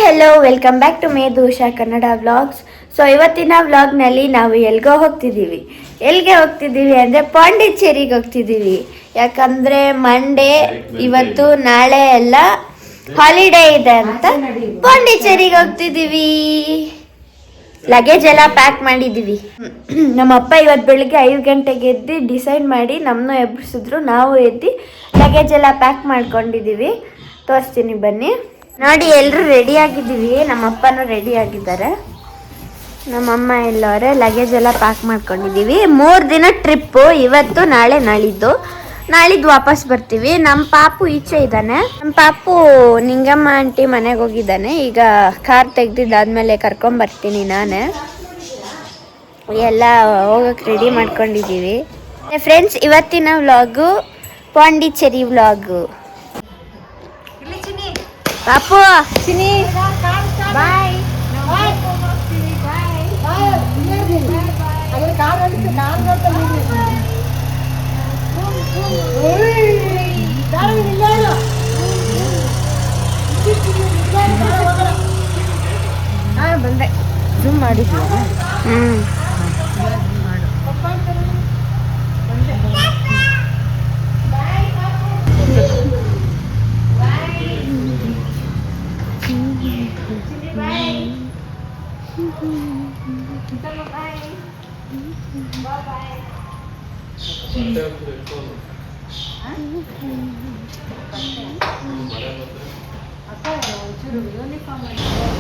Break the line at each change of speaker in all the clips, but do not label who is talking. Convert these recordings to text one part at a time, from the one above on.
Hello welcome back to Medhu Usha Kannada vlogs. So ಇವತ್ತಿನ ವ್ಲಾಗ್ನಲ್ಲಿ ನಾವು ಎಲ್ಲಿಗೆ ಹೋಗ್ತಿದ್ದೀವಿ ಅಂದರೆ ಪಾಂಡಿಚೇರಿಗೆ ಹೋಗ್ತಿದ್ದೀವಿ. ಯಾಕಂದರೆ ಮಂಡೇ ಇವತ್ತು ನಾಳೆ ಎಲ್ಲ ಹಾಲಿಡೇ ಇದೆ ಅಂತ ಪಾಂಡಿಚೇರಿಗೆ ಹೋಗ್ತಿದ್ದೀವಿ. ಲಗೇಜ್ ಎಲ್ಲ ಪ್ಯಾಕ್ ಮಾಡಿದ್ದೀವಿ. ನಮ್ಮಪ್ಪ ಇವತ್ತು ಬೆಳಿಗ್ಗೆ 5 ಗಂಟೆಗೆ ಎದ್ದು ಡಿಸೈಡ್ ಮಾಡಿ ನಮ್ಮನ್ನು ಎಬ್ಬಿಸಿದ್ರು. ನಾವು ಎದ್ದು ಲಗೇಜ್ ಎಲ್ಲ ಪ್ಯಾಕ್ ಮಾಡ್ಕೊಂಡಿದ್ದೀವಿ. ತೋರಿಸ್ತೀನಿ ಬನ್ನಿ. ನೋಡಿ, ಎಲ್ಲರೂ ರೆಡಿ ಆಗಿದ್ದೀವಿ. ನಮ್ಮಪ್ಪನೂ ರೆಡಿ ಆಗಿದ್ದಾರೆ, ನಮ್ಮಮ್ಮ ಎಲ್ಲವರೆ. ಲಗೇಜ್ ಎಲ್ಲ ಪ್ಯಾಕ್ ಮಾಡ್ಕೊಂಡಿದ್ದೀವಿ. 3 ದಿನ ಟ್ರಿಪ್ಪು, ಇವತ್ತು ನಾಳೆ ನಾಳಿದ್ದು ವಾಪಸ್ ಬರ್ತೀವಿ. ನಮ್ಮ ಪಾಪು ಈಚೆ ಇದ್ದಾನೆ. ನಮ್ಮ ಪಾಪು ನಿಂಗಮ್ಮ ಆಂಟಿ ಮನೆಗೆ ಹೋಗಿದ್ದಾನೆ. ಈಗ ಕಾರ್ ತೆಗ್ದಿದ್ದಾದ್ಮೇಲೆ ಕರ್ಕೊಂಬರ್ತೀನಿ ನಾನೇ. ಎಲ್ಲ ಹೋಗಕ್ಕೆ ರೆಡಿ ಮಾಡ್ಕೊಂಡಿದ್ದೀವಿ. ಫ್ರೆಂಡ್ಸ್, ಇವತ್ತಿನ ವ್ಲಾಗು ಪಾಂಡಿಚೇರಿ ವ್ಲಾಗು. ಪಾಪು ಚಿನಿ ಬಾಯ್. ಬಂದೆ ಜೂಮ್ ಮಾಡಿದ್ವಿ.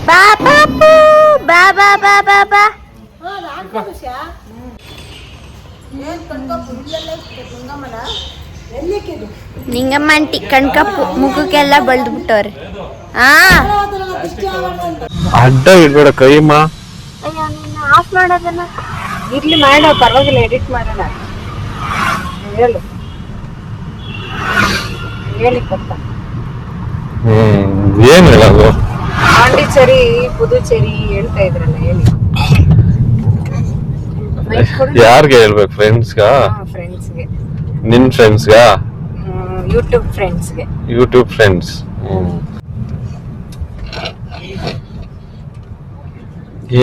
ಬಾ ಪಾಪು, ಬಾ ಬಾ ಬಾ ಬಾ ಬಾ. ನಿಂಗಮ್ಮ ಆಂಟಿ ಕಣ್ಕಪ್ಪು ಮುಖಕ್ಕೆಲ್ಲ ಬಳ್ದು ಬಿಟ್ಟವ್ರೆ.
ಅಡ್ಡ ಇಡ್ಬೇಡ ಕೈಮ್ಮ.
ಆಫ್ ಮಾಡೋದನ್ನ
ಇರ್ಲಿ, ಮಾಡೋ ಪರವಾಗಿಲ್ಲ, ಎಡಿಟ್ ಮಾಡೋಣ. ಹೇಳು, ಹೇಳಿ ಕೊಟ್ಟ.
ಏನ್ ಹೇಳೋದು?
ಪಾಂಡಿಚೇರಿ ಪುದುಚೇರಿ ಹೇಳ್ತಾ ಇದ್ರಲ್ಲ, ಹೇಳಿ.
ಯಾರ್ಗೆ ಹೇಳ್ಬೇಕು? ಫ್ರೆಂಡ್ಸ್ಗಾ?
ಫ್ರೆಂಡ್ಸ್ಗೆ.
ನಿನ್ ಫ್ರೆಂಡ್ಸ್ಗಾ?
ಯೂಟ್ಯೂಬ್ ಫ್ರೆಂಡ್ಸ್ಗೆ.
YouTube friends.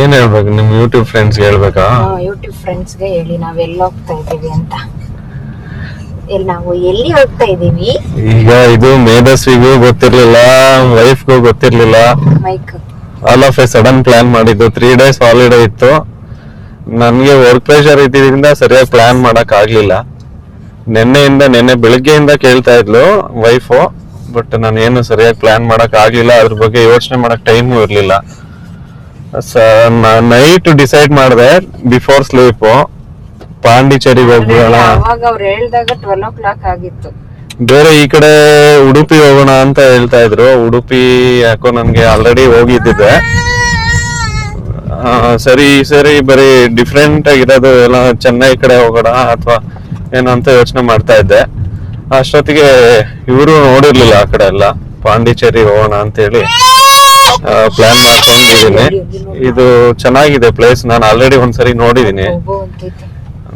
ಏನ್ ಹೇಳ್ಬೇಕು? ನಿಮ್ ಯೂಟ್ಯೂಬ್ ಫ್ರೆಂಡ್ಸ್ ಹೇಳ್ಬೇಕಾ?
ಯೂಟ್ಯೂಬ್ ಫ್ರೆಂಡ್ಸ್ಗೆ ಹೇಳಿ ನಾವೆಲ್ಲ ಹೋಗ್ತಾ ಇದ್ದೀವಿ ಅಂತ. ನಾವು ಎಲ್ಲಿ ಹೋಗ್ತಾ ಇದೀವಿ
ಈಗ? ಇದು ಮೇಧಸ್ವಿಗೂ ಗೊತ್ತಿರ್ಲಿಲ್ಲ, ವೈಫ್ಗೂ ಗೊತ್ತಿರ್ಲಿಲ್ಲ.
Mike
all of a sudden plan ಮಾಡಿದ್ದು. 3 days ಹಾಲಿಡೇ ಇತ್ತು. ನನ್ಗೆ ವರ್ಕ್ ಪ್ರೆಷರ್ ಇದ್ದಿದ್ರಿಂದ ಸರಿಯಾಗಿ ಪ್ಲಾನ್ ಮಾಡಕ್ ಆಗ್ಲಿಲ್ಲ. ನೆನ್ನೆ ಬೆಳಿಗ್ಗೆಯಿಂದ ಕೇಳ್ತಾ ಇದ್ಲು ವೈಫು, ಬಟ್ ನಾನು ಏನು ಸರಿಯಾಗಿ ಪ್ಲಾನ್ ಮಾಡಕ್ ಆಗ್ಲಿಲ್ಲ. ಅದ್ರ ಬಗ್ಗೆ ಯೋಚನೆ ಮಾಡಕ್ ಟೈಮು ಇರ್ಲಿಲ್ಲ. ನೈಟ್ ಡಿಸೈಡ್ ಮಾಡಿದೆ ಬಿಫೋರ್ ಸ್ಲೀಪ್ ಪಾಂಡಿಚೇರಿಗೆ ಹೋಗೋಣ.
ಅವಾಗ ಅವ್ರು ಹೇಳ್ದಾಗ 12 o'clock ಆಗಿತ್ತು.
ಬೇರೆ ಈ ಕಡೆ ಉಡುಪಿ ಹೋಗೋಣ ಅಂತ ಹೇಳ್ತಾ ಇದ್ರು. ಉಡುಪಿ ಯಾಕೋ ನನ್ಗೆ ಆಲ್ರೆಡಿ ಹೋಗಿದ್ದಿದ್ದೆ. ಸರಿ ಬರೀ ಡಿಫ್ರೆಂಟ್ ಆಗಿರೋದು ಎಲ್ಲ ಚೆನ್ನೈ ಕಡೆ ಹೋಗೋಣ ಅಥವಾ ಏನಂತ ಯೋಚನೆ ಮಾಡ್ತಾ ಇದ್ದೆ. ಅಷ್ಟೊತ್ತಿಗೆ ಇವರು ನೋಡಿರ್ಲಿಲ್ಲ ಆ ಕಡೆ ಎಲ್ಲ. ಪಾಂಡಿಚೇರಿ ಹೋಗೋಣ ಅಂತ ಹೇಳಿ ಪ್ಲಾನ್ ಮಾಡ್ಕೊಂಡಿದ್ದೀನಿ. ಇದು ಚೆನ್ನಾಗಿದೆ ಪ್ಲೇಸ್. ನಾನು ಆಲ್ರೆಡಿ ಒಂದ್ಸರಿ ನೋಡಿದೀನಿ.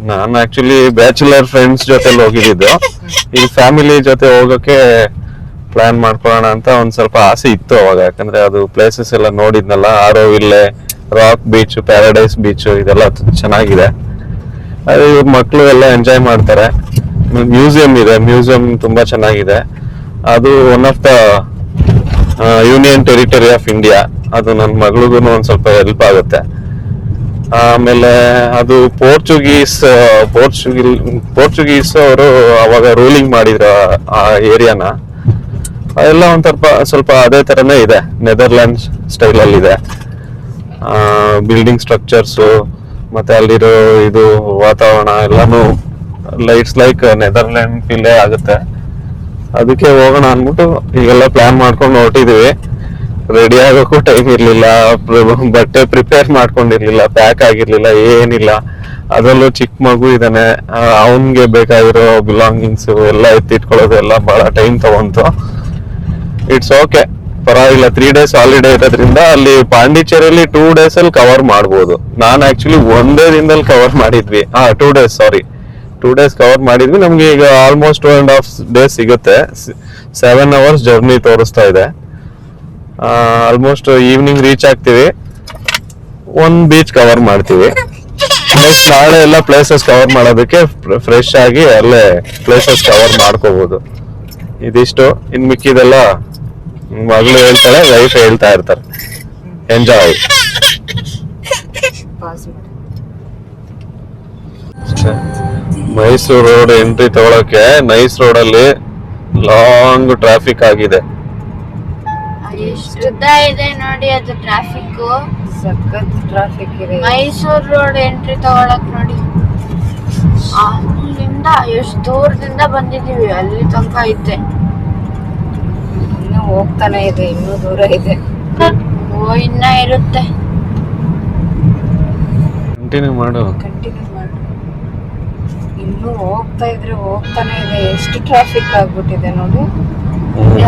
ನಾನು ಆಕ್ಚುಲಿ ಬ್ಯಾಚುಲರ್ ಫ್ರೆಂಡ್ಸ್ ಜೊತೆ ಹೋಗಿದ್ದು. ಈ ಫ್ಯಾಮಿಲಿ ಜೊತೆ ಹೋಗಕ್ಕೆ ಪ್ಲಾನ್ ಮಾಡ್ಕೊಳ್ಳೋಣ ಅಂತ ಒಂದ್ ಸ್ವಲ್ಪ ಆಸೆ ಇತ್ತು ಅವಾಗ. ಯಾಕಂದ್ರೆ ಅದು ಪ್ಲೇಸಸ್ ಎಲ್ಲ ನೋಡಿದ್ನಲ್ಲ. Auroville, rock beach, paradise beach, ಇದೆಲ್ಲ ಚೆನ್ನಾಗಿದೆ. ಅದೇ ಇವ್ರ ಮಕ್ಳು ಎಲ್ಲ ಎಂಜಾಯ್ ಮಾಡ್ತಾರೆ. ಮ್ಯೂಸಿಯಂ ಇದೆ, ಮ್ಯೂಸಿಯಂ ತುಂಬಾ ಚೆನ್ನಾಗಿದೆ. ಅದು one of the union territory of India. ಅದು ನನ್ನ ಮಗಳಿಗೂ ಒಂದ್ ಸ್ವಲ್ಪ ಹೆಲ್ಪ್ ಆಗುತ್ತೆ. ಆಮೇಲೆ ಅದು ಪೋರ್ಚುಗೀಸ್ ಅವರು ಅವಾಗ ರೂಲಿಂಗ್ ಮಾಡಿದ್ರ ಆ ಏರಿಯಾನ. ಅದೆಲ್ಲ ಒಂದ್ ಸ್ವಲ್ಪ ಅದೇ ತರನೇ ಇದೆ. ನೆದರ್ಲ್ಯಾಂಡ್ಸ್ ಸ್ಟೈಲ್ ಅಲ್ಲಿ ಇದೆ. ಬಿಲ್ಡಿಂಗ್ ಸ್ಟ್ರಕ್ಚರ್ಸ್ ಮತ್ತೆ ಅಲ್ಲಿರೋ ಇದು ವಾತಾವರಣ ಎಲ್ಲಾನು ಲೈಟ್ಸ್ ಲೈಕ್ ನೆದರ್ಲ್ಯಾಂಡ್ ಫೀಲೇ ಆಗುತ್ತೆ. ಅದಕ್ಕೆ ಹೋಗೋಣ ಅನ್ಬಿಟ್ಟು ಈಗೆಲ್ಲ ಪ್ಲಾನ್ ಮಾಡ್ಕೊಂಡು ಹೊರಟಿದೀವಿ. ರೆಡಿ ಆಗೋಕ್ಕೂ ಟೈಮ್ ಇರ್ಲಿಲ್ಲ, ಬಟ್ಟೆ ಪ್ರಿಪೇರ್ ಮಾಡ್ಕೊಂಡಿರ್ಲಿಲ್ಲ, ಪ್ಯಾಕ್ ಆಗಿರ್ಲಿಲ್ಲ, ಏನಿಲ್ಲ. ಅದರಲ್ಲೂ ಚಿಕ್ಕ ಮಗು ಇದ್ದಾನೆ, ಅವನ್ಗೆ ಬೇಕಾಗಿರೋ ಬಿಲಾಂಗಿಂಗ್ಸ್ ಎಲ್ಲ ಎತ್ತಿಟ್ಕೊಳ್ಳೋದು ಎಲ್ಲ ಬಹಳ ಟೈಮ್ ತಗೊಂತು. ಇಟ್ಸ್ ಓಕೆ, ಪರವಾಗಿಲ್ಲ. 3 days ಹಾಲಿಡೇ ಇರೋದ್ರಿಂದ ಅಲ್ಲಿ ಪಾಂಡಿಚೇರಿಯಲ್ಲಿ 2 days ಅಲ್ಲಿ ಕವರ್ ಮಾಡ್ಬೋದು. ನಾನು ಆಕ್ಚುಲಿ ಒಂದೇ ದಿನದಲ್ಲಿ ಕವರ್ ಮಾಡಿದ್ವಿ. 2 days ಕವರ್ ಮಾಡಿದ್ವಿ. ನಮ್ಗೆ ಈಗ ಆಲ್ಮೋಸ್ಟ್ 2.5 days ಸಿಗುತ್ತೆ. 7 hours ಜರ್ನಿ ತೋರಿಸ್ತಾ ಇದೆ. ಆಲ್ಮೋಸ್ಟ್ ಈವ್ನಿಂಗ್ ರೀಚ್ ಆಗ್ತೀವಿ, ಒಂದ್ ಬೀಚ್ ಕವರ್ ಮಾಡ್ತೀವಿ. ನೆಕ್ಸ್ಟ್ ನಾಳೆ ಎಲ್ಲ ಪ್ಲೇಸಸ್ ಕವರ್ ಮಾಡೋದಕ್ಕೆ ಫ್ರೆಶ್ ಆಗಿ ಅಲ್ಲೇ ಪ್ಲೇಸಸ್ ಕವರ್ ಮಾಡ್ಕೋಬಹುದು. ಇದಿಷ್ಟು, ಇನ್ ಮಿಕ್ಕಿದೆಲ್ಲ ಮಗಳು ಹೇಳ್ತಾಳೆ, ವೈಫ್ ಹೇಳ್ತಾ ಇರ್ತಾರೆ. ಎಂಜಾಯ್. ಮೈಸೂರು ರೋಡ್ ಎಂಟ್ರಿ ತಗೊಳಕ್ಕೆ ನೈಸ್ ರೋಡ್ ಅಲ್ಲಿ ಲಾಂಗ್ ಟ್ರಾಫಿಕ್ ಆಗಿದೆ.
ಎಷ್ಟು ಉದ್ದ ಇದೆ ನೋಡಿ ಅದು ಟ್ರಾಫಿಕ್.
ಸಖತ್ ಟ್ರಾಫಿಕ್ ಇದೆ.
ಮೈಸೂರು ರೋಡ್ ಎಂಟ್ರಿ ತಗೊಳಕ್ ನೋಡಿ, ಅಲ್ಲಿಂದ ಎಷ್ಟು ದೂರದಿಂದ ಬಂದಿದೀವಿ, ಅಲ್ಲಿ ತನಕ ಐತೆ.
ಇನ್ನು ಹೋಗ್ತಾನೆ ಇದೆ, ಇನ್ನೂ ದೂರ ಇದೆ.
ಓ ಇನ್ನ ಇರುತ್ತೆ.
ಕಂಟಿನ್ಯೂ ಮಾಡು.
ಇನ್ನೂ ಹೋಗ್ತಾ ಇದ್ರೆ ಹೋಗ್ತಾನೆ ಇದೆ. ಎಷ್ಟು ಟ್ರಾಫಿಕ್ ಆಗ್ಬಿಟ್ಟಿದೆ ನೋಡಿ.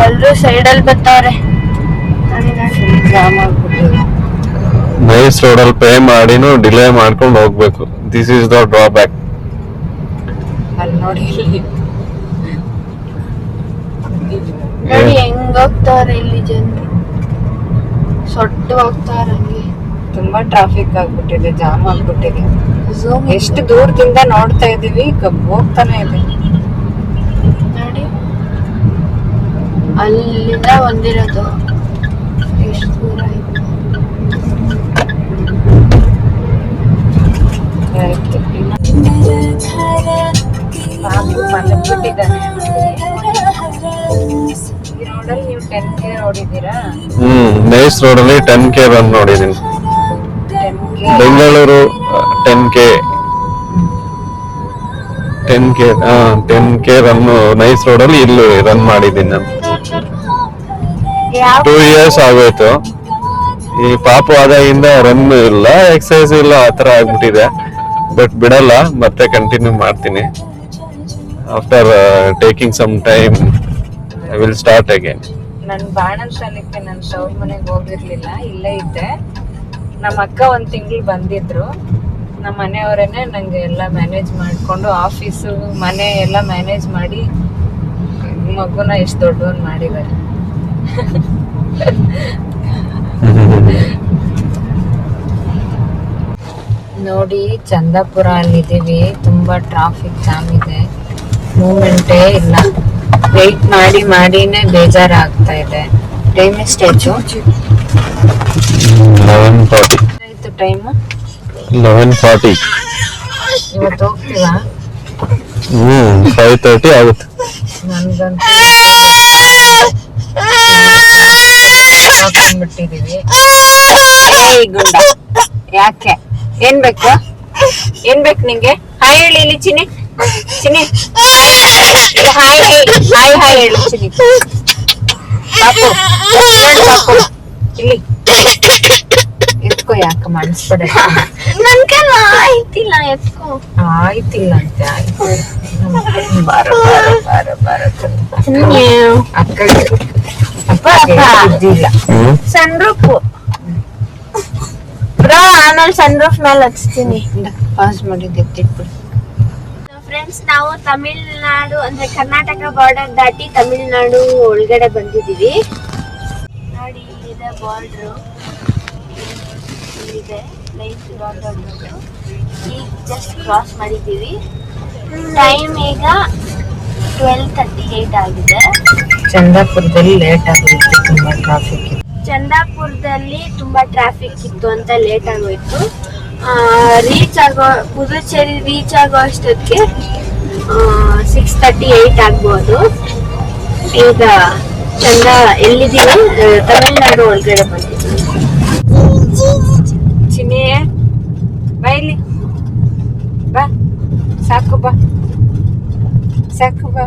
ಎಲ್ರು ಸೈಡಲ್ಲಿ ಬರ್ತಾವ್ರೆ,
ಜಾಮ್ ಆಗ್ಬಿಟ್ಟಿದೆ.
ನೈಸ್ ರೋಡ್ ಅಲ್ಲಿ ಪೇ ಮಾಡಿನೂ ಡಿಲೇ ಮಾಡ್ಕೊಂಡು ಹೋಗ್ಬೇಕು. This is the drawback.
ಅಲ್ಲಿ ನೋಡಿ
ನೋಡಿ ಹೆಂಗ್ ಹೋಗ್ತಾವ್ರೆ ಇಲ್ಲಿ ಜನರು, ಸೊಟ್ಟು ಹೋಗ್ತಾವ್ರೆ. ಹಂಗೆ
ತುಂಬಾ ಟ್ರಾಫಿಕ್ ಆಗ್ಬಿಟ್ಟಿದೆ, ಜಾಮ್ ಆಗ್ಬಿಟ್ಟಿದೆ. ಎಷ್ಟು ದೂರದಿಂದ ನೋಡ್ತಾ ಇದೀವಿ, ಹೋಗ್ತಾನೆ ಇದೆ
ನೋಡಿ. ಅಲ್ಲಿಂದ ಬಂದಿರೋದು, ಎಷ್ಟು ದೂರ ಆಯ್ತು.
ಮಲಗ್ಬಿಟ್ಟಿದ್ದಾನೆ. ಈ ರೋಡಲ್ಲಿ ನೀವು 10K ನೋಡಿದ್ದೀರಾ?
ನೈಸ್ ರೋಡ್ ಅಲ್ಲಿ 10K ರನ್ ನೋಡಿದೀನಿ.
10K
Bengaluru 10K 10K run nice road ಅಲ್ಲಿ ಇಲ್ಲಿ ರನ್ ಮಾಡಿದ್ದೀನಿ ನಾನು. 2 years ಆಗೋಯ್ತು. ಈ ಪಾಪು ಆದಾಗಿಂದ ರನ್ ಇಲ್ಲ, ಎಕ್ಸಸೈಸ್ ಇಲ್ಲ, ಆತರ ಆಗ್ಬಿಟ್ಟಿದೆ. ಬಟ್ ಬಿಡಲ್ಲ, ಮತ್ತೆ ಕಂಟಿನ್ಯೂ ಮಾಡ್ತೀನಿ. After taking some time I will start again.
ನನ್ ಬಾಣಂತನಕ್ಕೆ ನನ್ ತವ್ರ ಮನೆಗೆ ಹೋಗಿರ್ಲಿಲ್ಲ, ಇಲ್ಲೇ ಇದ್ದೆ. ನಮ್ಮ ಅಕ್ಕ 1 ತಿಂಗಳು ಬಂದಿದ್ರು. ನಮ್ಮ ಮನೆಯವರೇನೆ ನಂಗೆ ಎಲ್ಲ ಮ್ಯಾನೇಜ್ ಮಾಡ್ಕೊಂಡು, ಆಫೀಸು ಮನೆ ಎಲ್ಲ ಮ್ಯಾನೇಜ್ ಮಾಡಿ ಮಗುನ ಎಷ್ಟು ದೊಡ್ಡವನ್ ಮಾಡಿದ್ದಾರೆ. ನೋಡಿ, ಚಂದಾಪುರ ಅಲ್ಲಿದ್ದೀವಿ. ತುಂಬಾ ಟ್ರಾಫಿಕ್ ಜಾಮ್ ಇದೆ, ಮೂವ್ಮೆಂಟೇ ಇಲ್ಲ. ವೆಯ್ಟ್ ಮಾಡಿ ಮಾಡಿನೇ ಬೇಜಾರಾಗ್ತಾ ಇದೆ. ಟೈಮ್ ಎಷ್ಟಾಯ್ತು?
11:40
ಆಯ್ತು ಟೈಮು.
11:40.
ಇವತ್ತು ಹೋಗ್ತೀವಾ?
5:30 ಆಗುತ್ತೆ.
ನನ್ಗಂತೂ ಬಿಟ್ಟಿದೀವಿ. ಗುಂಡ ಯಾಕೆ? ಏನ್ ಬೇಕು? ಏನ್ ಬೇಕು ನಿಂಗೆ? ಹಾಯ್ ಹೇಳಿ ಇಲ್ಲಿ Chini. Chini hi hi hi ಹೇಳು ಚಿನಿ. ಪಾಪು ಹೇಳು ಪಾಪು. ಇಲ್ಲಿ ಎತ್ಕೋ, ಯಾಕೆ ಮಾಡಿಸ್ಬೇಡ.
ನನ್ ಕೈಲ ಆಯ್ತಿಲ್ಲ, ಎತ್ಕೋ.
ಆಯ್ತಿಲ್ಲ ಅಂತೆ. ಆಯ್ತು, ಬಾರ ಬಾರ ಬಾರ ಬಾರ. ಅಕ್ಕಗೆ ಇದ್ದಿಲ್ಲ
ಸನ್ ರೂಫ್ ಬ್ರೋ, ಆಮೇಲೆ ಸನ್ ರೂಫ್ ಮೇಲೆ ಹಚ್ತೀನಿ.
ಪಾಸ್ ಮಾಡಿದ್ದು ಎತ್ತಿಟ್ಬಿಡು.
ಫ್ರೆಂಡ್ಸ್, ನಾವು ತಮಿಳ್ನಾಡು ಅಂದ್ರೆ ಕರ್ನಾಟಕ ಬಾರ್ಡರ್ ದಾಟಿ ತಮಿಳ್ನಾಡು ಒಳಗಡೆ ಬಂದಿದೀವಿ. ನೋಡಿ, ಇಲ್ಲಿದೆ ಬಾರ್ಡ್ರು, ಇಲ್ಲಿದೆ ಲೈನ್ ಬಾರ್ಡರ್. ಈಗ ಜಸ್ಟ್ ಕ್ರಾಸ್ ಮಾಡಿದ್ದೀವಿ. ಟೈಮ್ ಈಗ 12:38 ಆಗಿದೆ.
ಚಂದಾಪುರದಲ್ಲಿ ಲೇಟ್ ಆಗಿತ್ತು, ತುಂಬಾ ಟ್ರಾಫಿಕ್ ಇತ್ತು.
ಚಂದಾಪುರದಲ್ಲಿ ತುಂಬಾ ಟ್ರಾಫಿಕ್ ಇತ್ತು ಅಂತ ಲೇಟ್ ಆಗೋಯ್ತು. ಪುದುಚೇರಿ ರೀಚ್ ಆಗೋ ಅಷ್ಟೊತ್ತಿಗೆ 6:38 ಆಗ್ಬೋದು. ಈಗ ಎಲ್ಲಿದ್ದೀವಿ? ತಮಿಳ್ನಾಡು ಒಳಗಡೆ ಬಂದಿದ್ದೀವಿ.
ಚಿನ್ನಿ ಬಾ, ಇಲ್ಲಿ ಬಾ, ಸಾಕು ಬಾ, ಸಾಕು ಬಾ,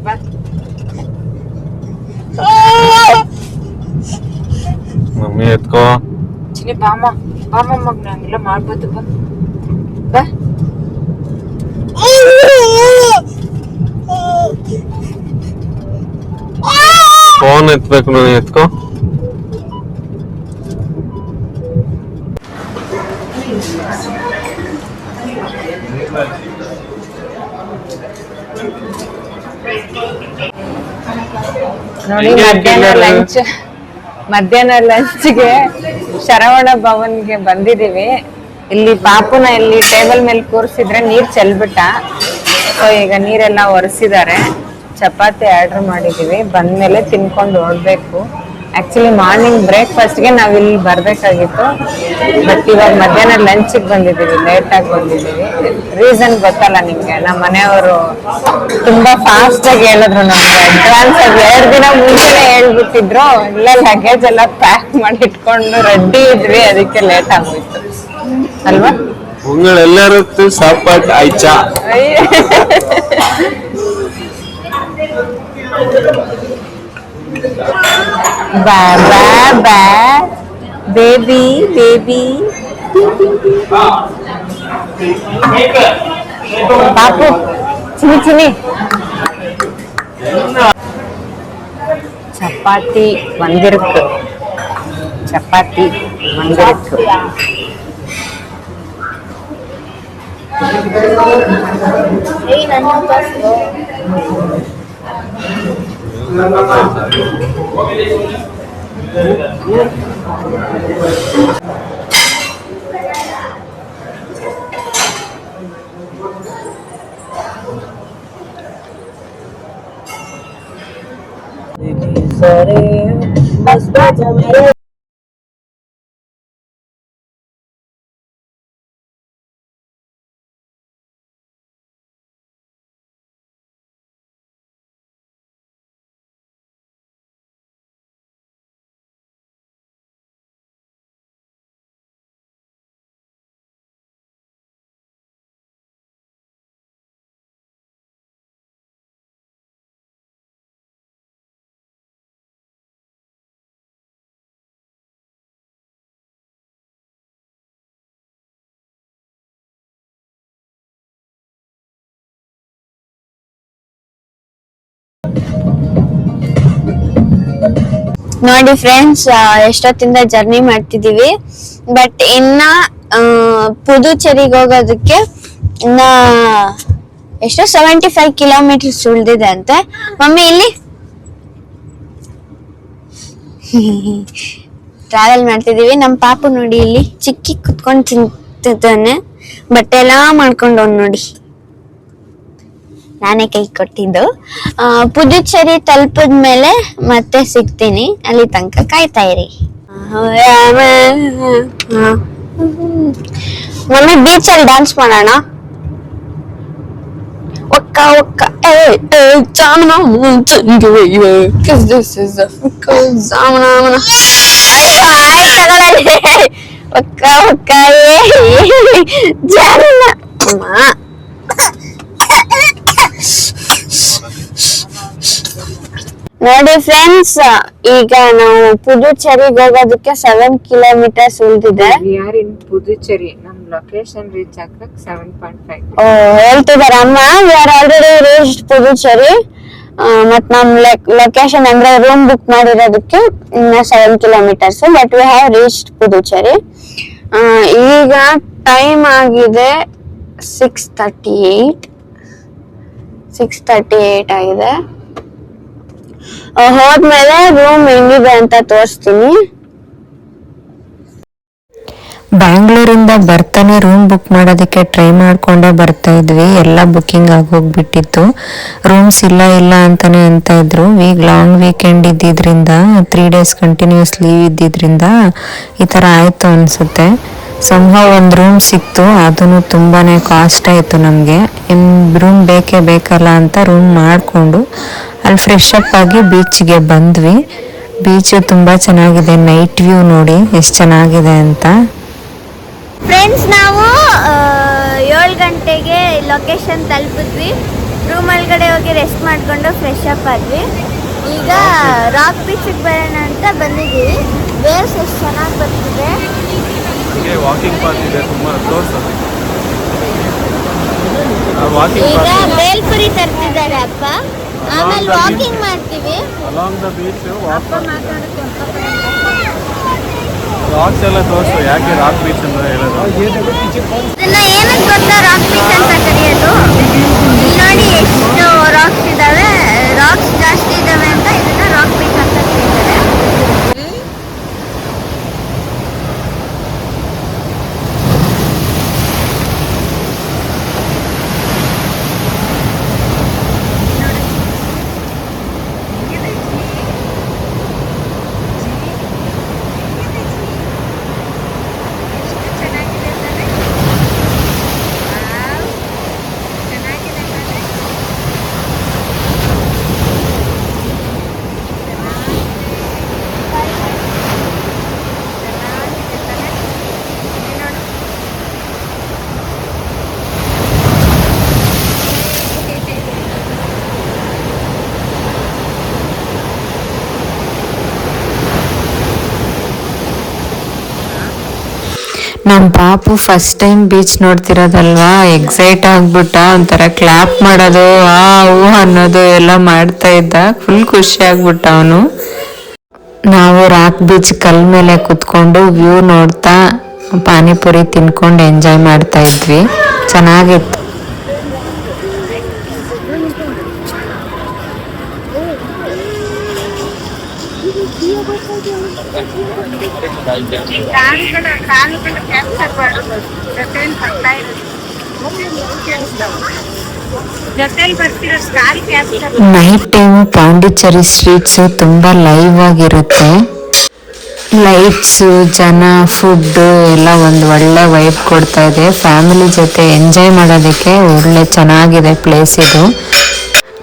ಬಾ.
ಮಮ್ಮಿ ಎತ್ಕೋ.
ಚಿನ್ನಿ ಬಾಮ ಬಾಮ, ಮಗ್ ನಂಗೆಲ್ಲ ಮಾಡ್ಬೋದು. ಬಾ ಬಾ.
ಫೋನ್ ಎತ್ಬೇಕು, ನಾನು ಎತ್ಕೋ.
ನೋಡಿ, ಮಧ್ಯಾಹ್ನ ಲಂಚ್ ಮಧ್ಯಾಹ್ನ ಲಂಚ್ಗೆ ಶರವಣ ಭವನ್ಗೆ ಬಂದಿದೀವಿ. ಇಲ್ಲಿ ಪಾಪುನ ಇಲ್ಲಿ ಟೇಬಲ್ ಮೇಲೆ ಕೂರಿಸಿದ್ರೆ ನೀರ್ ಚೆಲ್ಬಿಟ್ಟ. ಸೊ ಈಗ ನೀರೆಲ್ಲ ಒರೆಸಿದ್ದಾರೆ. ಚಪಾತಿ ಆರ್ಡರ್ ಮಾಡಿದೀವಿ, ಬಂದ್ಮೇಲೆ ತಿನ್ಕೊಂಡು ಓಡ್ಬೇಕು. ಆಕ್ಚುಲಿ ಮಾರ್ನಿಂಗ್ ಬ್ರೇಕ್ಫಾಸ್ಟ್ಗೆ ನಾವ್ ಇಲ್ಲಿ ಬರ್ಬೇಕಾಗಿತ್ತು, ಬಟ್ ಇವಾಗ ಮಧ್ಯಾಹ್ನ ಲಂಚ್ಗೆ ಬಂದಿದ್ದೀವಿ, ಲೇಟ್ ಆಗಿ ಬಂದಿದ್ದೀವಿ. ರೀಸನ್ ಗೊತ್ತಲ್ಲ ನಿಮ್ಗೆ, ನಮ್ಮ ಮನೆಯವರು ತುಂಬಾ ಫಾಸ್ಟ್ ಆಗಿ ಹೇಳಿದ್ರು, ನಮ್ಗೆ ಅಡ್ವಾನ್ಸ್ ಆಗಿ 2 ದಿನ ಮುಂಚೆನೆ ಹೇಳ್ಬಿಟ್ಟಿದ್ರು. ಇಲ್ಲ ಲಗೇಜ್ ಎಲ್ಲ ಪ್ಯಾಕ್ ಮಾಡಿ ಇಟ್ಕೊಂಡು ರೆಡಿ ಇದ್ವಿ, ಅದಕ್ಕೆ ಲೇಟ್ ಆಗೋಯ್ತು ಅಲ್ವಾ.
ಎಲ್ಲರೂ ಸಾಪಾಟ್ ಆಯ್ತಾ
ಬಾ ಬಾ ಬಾ ಬೇಬಿ ಬೇಬಿ ಪಾಪು ಚಿನಿ ಚಿನಿ. ಚಪಾತಿ ಒಂದಿರಕ್ಕೆ, ಚಪಾತಿ ಒಂದಿರಕ್ಕೆ.
ನೋಡಿ ಫ್ರೆಂಡ್ಸ್, ಎಷ್ಟೊತ್ತಿಂದ ಜರ್ನಿ ಮಾಡ್ತಿದೀವಿ, ಬಟ್ ಇನ್ನ ಪುದುಚೇರಿಗೆ ಹೋಗೋದಕ್ಕೆ ಇನ್ನ ಎಷ್ಟು 75 ಕಿಲೋಮೀಟರ್ಸ್ ಉಳಿದಿದೆ ಅಂತೆ. ಮಮ್ಮಿ ಇಲ್ಲಿ ಟ್ರಾವೆಲ್ ಮಾಡ್ತಿದೀವಿ. ನಮ್ಮ ಪಾಪು ನೋಡಿ ಇಲ್ಲಿ ಚಿಕ್ಕಿ ಕುತ್ಕೊಂಡು ತಿಂತಿದ್ದಾನೆ, ಬಟ್ಟೆ ಎಲ್ಲಾ ಮಾಡ್ಕೊಂಡು ನೋಡಿ, ನಾನೇ ಕೈ ಕೊಟ್ಟಿದ್ದು. ಪುದುಚೇರಿ ತಲುಪಿದ್ಮೇಲೆ ಮತ್ತೆ ಸಿಗ್ತೀನಿ, ಅಲ್ಲಿ ತನಕ ಕಾಯ್ತಾ ಇರಿ. ಮಮ್ಮಿ ಬೀಚಲ್ಲಿ ಡ್ಯಾನ್ಸ್ ಮಾಡೋಣ. ಒಕ್ಕ ಒಕ್ಕ ಒಕ್ಕ ಒಕ್ಕ ನೋಡಿ ಫ್ರೆಂಡ್ಸ್, ಈಗ ನಾವು ಪುದುಚೇರಿಗೆ ಹೋಗೋದಕ್ಕೆ 7 ಕಿಲೋಮೀಟರ್ಸ್ ಉಳಿದಿದೆ.
ಪುದುಚೇರಿ ನಮ್ ಲೊಕೇಶನ್ ರೀಚ್ ಆಗಕ್ಕೆ 7.5.
ಹೇಳ್ತಿದಾರೆ ಅಮ್ಮ, we are already reached Puducherry. ಮತ್ ನಮ್ ಲೊಕೇಶನ್ ಅಂದ್ರೆ ರೂಮ್ ಬುಕ್ ಮಾಡಿರೋದಕ್ಕೆ ಇನ್ನ 7 kilometres, but we have reached Puducherry. ಈಗ ಟೈಮ್ ಆಗಿದೆ 6:38 ಆಗಿದೆ. ಹೋದ್ಮೇಲೆ ರೂಮ್ ಹೆಂಗಿದೆ ಅಂತ ತೋರಿಸ್ತೀನಿ.
ಬ್ಯಾಂಗ್ಳೂರಿಂದ ಬರ್ತಾನೆ ರೂಮ್ ಬುಕ್ ಮಾಡೋದಕ್ಕೆ ಟ್ರೈ ಮಾಡ್ಕೊಂಡೇ ಬರ್ತಾ ಇದ್ವಿ. ಎಲ್ಲ ಬುಕ್ಕಿಂಗ್ ಆಗೋಗ್ಬಿಟ್ಟಿತ್ತು, ರೂಮ್ಸ್ ಇಲ್ಲ ಅಂತಾನೆ ಅಂತ ಇದ್ರು. ಲಾಂಗ್ ವೀಕೆಂಡ್ ಇದ್ದಿದ್ರಿಂದ 3 ಡೇಸ್ ಕಂಟಿನ್ಯೂಸ್ ಲೀವ್ ಇದ್ದಿದ್ರಿಂದ ಈ ಥರ ಆಯಿತು ಅನಿಸುತ್ತೆ. ಸಂಭವ ಒಂದು ರೂಮ್ ಸಿಕ್ತು, ಅದನ್ನು ತುಂಬಾ ಕಾಸ್ಟ್ ಆಯಿತು ನಮಗೆ. ರೂಮ್ ಬೇಕಲ್ಲ ಅಂತ ರೂಮ್ ಮಾಡಿಕೊಂಡು ಅಲ್ಲಿ ಫ್ರೆಶ್ ಅಪ್ ಆಗಿ ಬೀಚ್ಗೆ ಬಂದ್ವಿ. ಬೀಚ್ ತುಂಬ ಚೆನ್ನಾಗಿದೆ, ನೈಟ್ ವ್ಯೂ ನೋಡಿ ಎಷ್ಟು ಚೆನ್ನಾಗಿದೆ ಅಂತ.
ಫ್ರೆಂಡ್ಸ್, ನಾವು 7 ಗಂಟೆಗೆ ಲೊಕೇಶನ್ ತಲುಪಿದ್ವಿ. ರೂಮ್ ಒಳಗಡೆ ಹೋಗಿ ರೆಸ್ಟ್ ಮಾಡಿಕೊಂಡು ಫ್ರೆಶ್ ಅಪ್ ಆದ್ವಿ. ಈಗ ರಾಕ್ ಬೀಚಿಗೆ ಬರೋಣ ಅಂತ ಬಂದಿದ್ದೀವಿ. ವೇವ್ಸ್ ಎಷ್ಟು ಚೆನ್ನಾಗಿ ಬರ್ತಿದೆ.
ವಾಕಿಂಗ್ ಪಾತ್ ಇದೆ, ತುಂಬಾ ಕ್ಲೋಸ್.
ಈಗ ಬೇಲ್ಪುರಿ ತರ್ತಿದ್ದಾರೆ ಅಪ್ಪ, ಆಮೇಲೆ ವಾಕಿಂಗ್ ಮಾಡ್ತೀವಿ.
ಅಲಾಂಗ್ ದ ಬೀಚ್ ರಾಕ್ಸ್ ಎಲ್ಲ ತೋರಿಸು, ಯಾಕೆ ರಾಕ್ ಬೀಚ್ ಅಂತ ಹೇಳೋದು?
ಇದನ್ನ ಏನಕ್ಕೆ ಗೊತ್ತಾ ರಾಕ್ ಬೀಚ್ ಅಂತ ಕರೆಯೋದು? ಇಲ್ಲಿ ನೋಡಿ ಎಷ್ಟು ರಾಕ್ಸ್ ಇದಾವೆ, ರಾಕ್ಸ್ ಜಾಸ್ತಿ ಇದಾವೆ ಅಂತ ಇದನ್ನ ರಾಕ್ ಬೀಚ್ ಅಂತ ಕರೀತಾರೆ.
ನಮ್ಮ ಪಾಪು ಫಸ್ಟ್ ಟೈಮ್ ಬೀಚ್ ನೋಡ್ತಿರೋದಲ್ವಾ, ಎಕ್ಸೈಟ್ ಆಗ್ಬಿಟ್ಟ, ಒಂಥರ ಕ್ಲಾಪ್ ಮಾಡೋದು ಆ ಹೂ ಅನ್ನೋದು ಎಲ್ಲ ಮಾಡ್ತಾ ಇದ್ದ. ಫುಲ್ ಖುಷಿ ಆಗ್ಬಿಟ್ಟ ಅವನು. ನಾವು ರಾಕ್ ಬೀಚ್ ಕಲ್ ಮೇಲೆ ಕುತ್ಕೊಂಡು ವ್ಯೂ ನೋಡ್ತಾ ಪಾನಿಪುರಿ ತಿನ್ಕೊಂಡು ಎಂಜಾಯ್ ಮಾಡ್ತಾ ಇದ್ವಿ. ಚೆನ್ನಾಗಿತ್ತು. ನೈಟ್ ಟೈಮ್ ಪಾಂಡಿಚೇರಿ ಸ್ಟ್ರೀಟ್ಸ್ ತುಂಬಾ ಲೈವ್ ಆಗಿರುತ್ತೆ. ಲೈಟ್ಸ್, ಜನ, ಫುಡ್ ಎಲ್ಲ ಒಂದು ಒಳ್ಳೆ ವೈಬ್ ಕೊಡ್ತಾ ಇದೆ. ಫ್ಯಾಮಿಲಿ ಜೊತೆ ಎಂಜಾಯ್ ಮಾಡೋದಕ್ಕೆ ಒಳ್ಳೆ ಚೆನ್ನಾಗಿದೆ ಪ್ಲೇಸ್ ಇದು.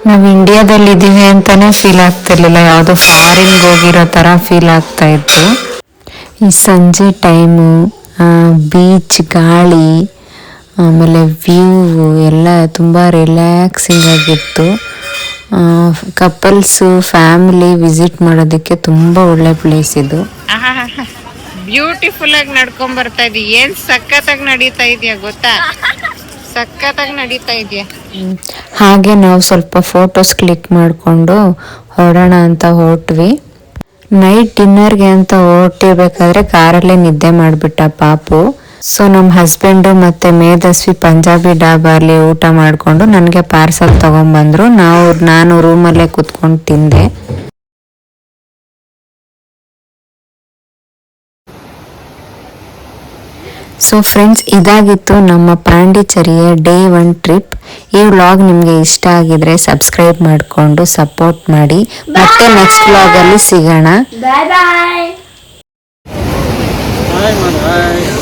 ನಾವು ಇಂಡಿಯಾದಲ್ಲಿ ಇದ್ದೀವಿ ಅಂತಾನೆ ಫೀಲ್ ಆಗ್ತಿರ್ಲಿಲ್ಲ, ಯಾವುದೋ ಫಾರಿನ್ಗೆ ಹೋಗಿರೋ ಥರ ಫೀಲ್ ಆಗ್ತಾ ಇತ್ತು. ಈ ಸಂಜೆ ಟೈಮು, ಬೀಚ್ ಗಾಳಿ, ಆಮೇಲೆ ವ್ಯೂ ಎಲ್ಲ ತುಂಬ ರಿಲ್ಯಾಕ್ಸಿಂಗ್ ಆಗಿತ್ತು. ಕಪಲ್ಸು ಫ್ಯಾಮಿಲಿ ವಿಸಿಟ್ ಮಾಡೋದಕ್ಕೆ ತುಂಬ ಒಳ್ಳೆ ಪ್ಲೇಸ್ ಇದು.
ಬ್ಯೂಟಿಫುಲ್ ಆಗಿ ನಡ್ಕೊಂಡ್ ಬರ್ತಾ ಇದ್ದಿ. ಏನ್ ಸಖತ್ತಾಗಿ ನಡೀತಾ ಇದೆಯಾ ಗೊತ್ತಾ? ಸಖತ್ತಾಗಿ ನಡೀತಾ ಇದೆಯಾ.
ಹಾಗೆ ನಾವು ಸ್ವಲ್ಪ ಫೋಟೋಸ್ ಕ್ಲಿಕ್ ಮಾಡಿಕೊಂಡು ಹೊರಡೋಣ ಅಂತ ಹೊರಟ್ವಿ. ನೈಟ್ ಡಿನ್ನರ್ಗೆ ಅಂತ ಹೊರಟಿರ್ಬೇಕಾದ್ರೆ ಕಾರಲ್ಲೇ ನಿದ್ದೆ ಮಾಡಿಬಿಟ್ಟ ಪಾಪು. ಸೊ ನಮ್ಮ ಹಸ್ಬೆಂಡು ಮತ್ತು ಮೇಧಸ್ವಿ ಪಂಜಾಬಿ ಡಾಬಾಲಿ ಊಟ ಮಾಡಿಕೊಂಡು ನನಗೆ ಪಾರ್ಸಲ್ ತೊಗೊಂಬಂದರು. ನಾನು ರೂಮಲ್ಲೇ ಕುತ್ಕೊಂಡು ತಿಂದೆ. ಸೊ ಫ್ರೆಂಡ್ಸ್, ಇದಾಗಿತ್ತು ನಮ್ಮ ಪಾಂಡಿಚೇರಿಯ ಡೇ 1 ಟ್ರಿಪ್. ಈ ವ್ಲಾಗ್ ನಿಮಗೆ ಇಷ್ಟ ಆಗಿದ್ರೆ ಸಬ್ಸ್ಕ್ರೈಬ್ ಮಾಡಿಕೊಂಡು ಸಪೋರ್ಟ್ ಮಾಡಿ. ಮತ್ತೆ ನೆಕ್ಸ್ಟ್ ವ್ಲಾಗಲ್ಲಿ ಸಿಗೋಣ.
ಬಾಯ್ ಬಾಯ್.
ಬಾಯ್.